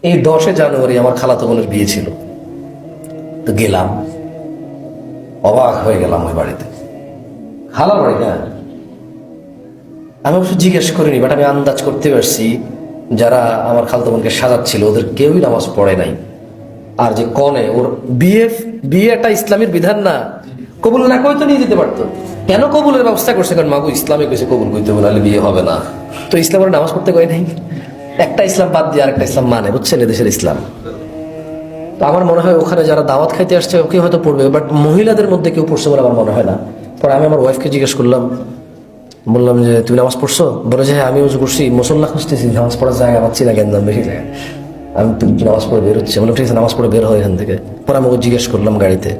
এই 10 জানুয়ারি আমার খালাতো বোনের বিয়ে ছিল, তো গেলাম, অবাক হয়ে গেলাম ওই বাড়িতে। খালার বাড়ি না, আমি অবশ্য জিজ্ঞেস করিনি, বাট আমি আন্দাজ করতে পারছি যারা আমার খালাতো বোনকে সাজাচ্ছিল ওদের কেউই নামাজ পড়ে নাই। আর যে কনে ওর বিয়ে একটা ইসলামের বিধান না, কবুল না করে তো নিয়ে যেতে পারতো। কেন কবুলের ব্যবস্থা করছে? কারণ মাগু ইসলামে কইছে কবুল করতে হবে, নাহলে বিয়ে হবে না। তো ইসলামের নামাজ পড়তে কয় নাই, একটা ইসলাম বাদ দিয়ে আরেকটা ইসলাম মানে, বুঝছেন, এদেশের ইসলাম। তো আমার মনে হয় ওখানে যারা দাওয়াত খাইতে আসছে ওকে হয়তো পড়বে, বাট মহিলাদের মধ্যে কেউ পড়ছে বলে আমার মনে হয় না। পরে আমি আমার ওয়াইফকে জিজ্ঞেস করলাম, বললাম যে তুমি নামাজ পড়ছো? বলে যে হ্যাঁ আমি উজু করছি, মুসল্লা খুঁজতেছি, নামাজ পড়ার জায়গা পাচ্ছি না, গেন্দাম বেশি জায়গায়। আমি তুমি নামাজ পড়ে বের হচ্ছে, বললাম ঠিক আছে নামাজ পড়ে বের হয় এখান থেকে। পরে আমি ওকে জিজ্ঞেস করলাম গাড়িতে,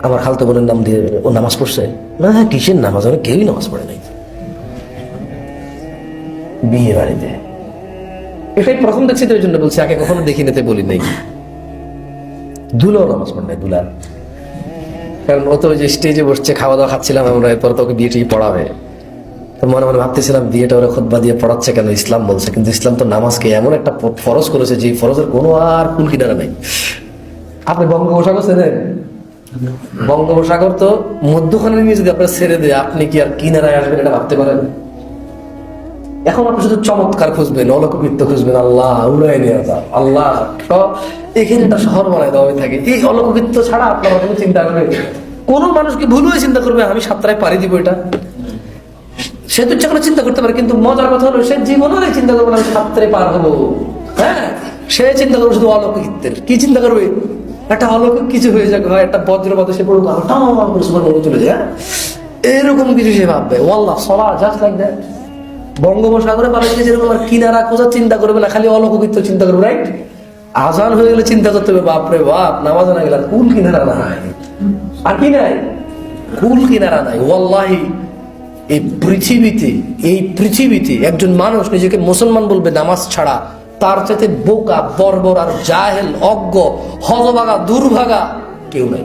আমার খালতো বোনের নাম দিয়ে ও নামাজ পড়ছে? না হ্যাঁ, কিসের নামাজ? আমি কেউই নামাজ পড়ে নাই বিয়ে বাড়িতে। এটাই প্রথম দেখছি তো, ওই জন্য বলছি, আগে কখনো দেখি নিতে বলি নাই। দুলাও নামাজ পড়ে নাই, দুলা, কারণ ও তো ওই যে স্টেজে বসছে, খাওয়া দাওয়া খাচ্ছিলাম আমরা, এরপর তো ওকে বিয়ে টিয়ে পড়াবে। তো মনে মনে ভাবতেছিলাম বিয়েটা ওরা খুতবা দিয়ে পড়াচ্ছে কেন, ইসলাম বলছে, কিন্তু ইসলাম তো নামাজকে এমন একটা ফরজ করেছে যে ফরজের কোনো আর কুল কিনারা নাই। আপনি বঙ্গোপসাগর ছেড়েন, বঙ্গোপসাগর তো মধ্যখানে নিয়ে যদি আপনার ছেড়ে দেয়, আপনি কি আর কিনারায় আসবেন এটা ভাবতে পারেন? এখন আপনি শুধু চমৎকার খুঁজবেন, অলৌকিক খুঁজবেন, আল্লাহ উড়াই নিয়ে যাও, আল্লাহ এখানে একটা শহর বানায় দেওয়া হয়ে থাকে। এই অলৌকিক ছাড়া আপনার কোনো চিন্তা করবে, কোন মানুষকে ভুল হয়ে চিন্তা করবে আমি সাতটায় পাড়ি দিব, এটা সে তো ইচ্ছা করে চিন্তা করতে পারে, কিন্তু মজার কথা হলো সে জীবনে চিন্তা করবে না আমি সাতটায় পার হবো। হ্যাঁ, সে চিন্তা করবে শুধু অলৌকিকের। কি চিন্তা করবে? একটা অলৌকিক কিছু হয়ে যাক, হয় একটা বজ্রপাত সে পড়ুক, চলে যায়, এরকম কিছু সে ভাববে। ওয়াল্লাহ সলা জাস্ট লাইক দ্যাট। বঙ্গোপসাগরে পালাইতে যেরকম আর কিনারা খোঁজার চিন্তা করবে না, খালি অলৌকিক চিন্তা করবে, রাইট? আজান হয়ে গেলে চিন্তা করতে হবে, বাপরে বাপ নামাজ না গেলে কুল কিনারা নাই, আর কি নাই, কুল কিনারা নাই। ওয়াল্লাহি এই পৃথিবীতে একজন মানুষ নিজেকে মুসলমান বলবে নামাজ ছাড়া, তার চাইতে বোকা, বর্বর আর জাহেল, অজ্ঞ, হতভাগা, দুর্ভাগা কেউ নাই।